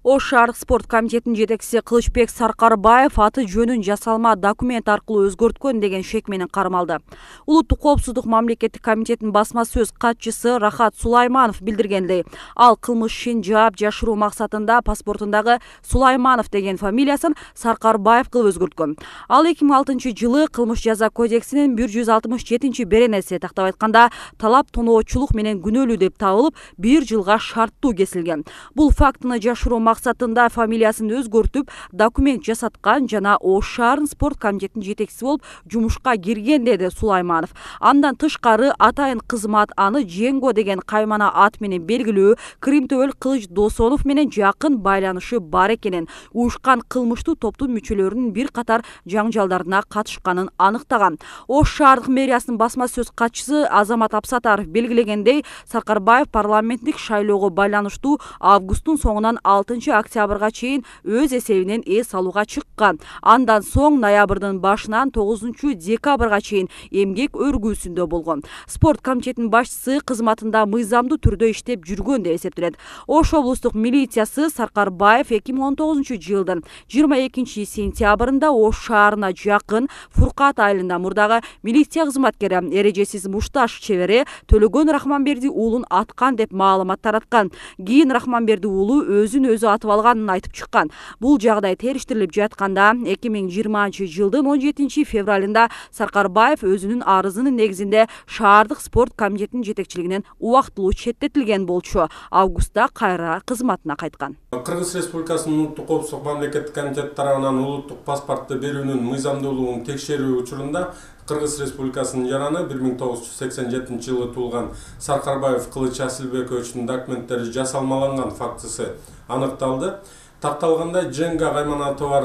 Ош шаардык спорт комитетинин жетекчиси Кылычбек Саркарбаев аты жөнүн жасалма документ аркылуу өзгөрткөн деген шек менен кармалды. Улуттук коопсуздук мамлекеттик комитетинин басма сөз катчысы Рахат Сулайманов билдиргендей, ал кылмыш ишин жаап жашыруу максатында паспортундагы Сулайманов деген фамилиясын Саркарбаев кылып өзгөрткөн. Ал 2006-жылы кылмыш жаза кодексинин 167-беренеси тактап айтканда талап тоноочулук менен күнөөлүү деп табылып 1 жылга шарттуу кесилген. Бул фактыны жашыруу максатында фамилиясын өзгөртүп, документ жасаткан жана Ош шаарынын спорт комитетинин жетекчиси болуп жумушка кирген деди Сулайманов. Андан тышкары атайын кызмат аны Жеңго деген каймана ат менен белгилүү Крим төбөл Кылыч Досонов менен жакын байланышы бар экенин, уюшкан кылмыштуу топтун мүчөлөрүнүн бир катар жаңжалдарына катышканын аныктаган. Ош шаардык мэриясынын басма сөз катчысы Азамат Апсатаров белгилегендей, Саркарбаев парламенттик шайлоого байланыштуу августтун соңунан 6-октябрга чейин өз эсебинен эс алууга чыккан. Андан соң ноябрдын башынан 9-декабрга чейин эмгек өргүүсүндө болгон. Спорт комитетинин башчысы кызматында мыйзамдуу түрдө иштеп жүргөн деп эсептелет. Ош облустук милициясы Саркарбаев 2019-жылдын 22-сентябрында Ош шаарына жакын Фуркат айылында мурдагы милиция кызматкери эрежесиз мушташ чебери Төлөгөн Рахманберди уулун аткан деп маалымат тараткан. Кийин Рахманберди уулу өзүн өзү атып алганын айтып чыккан. Бул жагдай териштирилип жатканда 2020-жылдын 17-февралында Саркарбаев өзүнүн арызынын негизинде шаардык спорт комитетинин жетекчилигинен убактылуу четтетилген болчу. Августта кайра кызматына кайткан. Кыргыз Республикасынын улуттук коопсуздук мамлекеттик комитети тарабынан улуттук паспортду берүүнүн мыйзамдуулугун текшерүү учурунда Кыргыз Республикасынын жараны 1987-жылы туулган Саркарбаев Кылыч Асылбековичтин документтери жасалмаланган фактысы аныкталды. Такталгандай, Жеңго кайманаты бар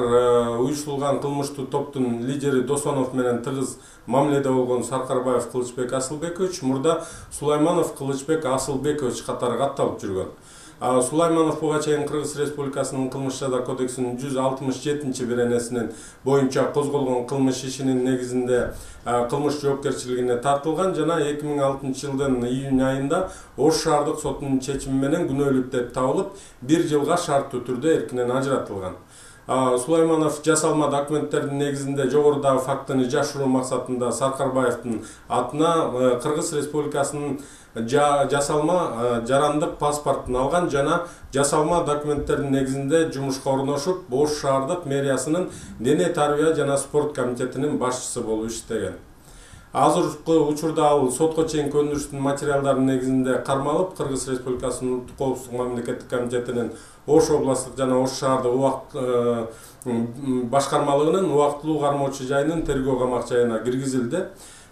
уюштурулган кылмыштуу топтун лидери Досонов менен тыгыз мамиледе болгон Саркарбаев Кылычбек Асылбекович мурда Сулайманов Кылычбек Асылбекович катары катталып жүргөн. Сулайманов буга чейин Кыргыз Республикасынын кылмыш жаза кодексинин 167-беренесинин боюнча козголгон кылмыш ишинин негизинде кылмыш жоопкерчилигине тартылган жана 2006-жылдын июнь айында Ош шаардык сотунун чечими менен күнөөлүү деп табылып 1 жылга шарттуу түрдө эркинен ажыратылган. Сулайманов жасалма документтердин негизинде жогорудагы фактыны жашыруу максатында Саркарбаевдин атына Кыргыз Республикасынын жасалма жарандык паспортун алган жана жасалма документтердин негизинде жумушка орношуп Ош шаардык мэриясынын дене тарбия жана спорт комитетинин башчысы болуп иштеген. Азыркы учурда ал сотко чейинки өндүрүштүн материалдарынын негизинде кармалып, Кыргыз Республикасынын улуттук коопсуздук мамлекеттик комитетинин Ош областтык жана Ош шаардык башкармалыгынын убактылуу кармоочу жайынын тергөө камак жайына киргизилди.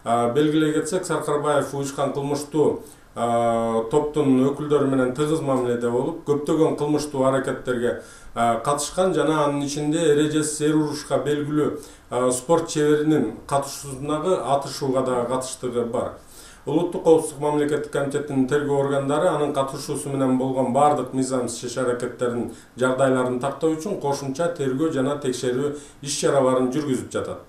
Белгилей кетсек, Саркарбаев уюшкан кылмыштуу топтун өкүлдөрү менен тыгыз мамиледе болуп, көптөгөн кылмыштуу аракеттерге катышкан жана анын ичинде эрежесиз эр урушка белгилүү спорт чеберинин катышуусундагы атышууга да катыштыгы бар. Улуттук коопсуздук мамлекеттик комитетинин тергөө органдары анын катышуусу менен болгон бардык мыйзамсыз иш аракеттердин жагдайларын тактоо үчүн кошумча тергөө жана текшерүү иш чараларын жүргүзүп жатат.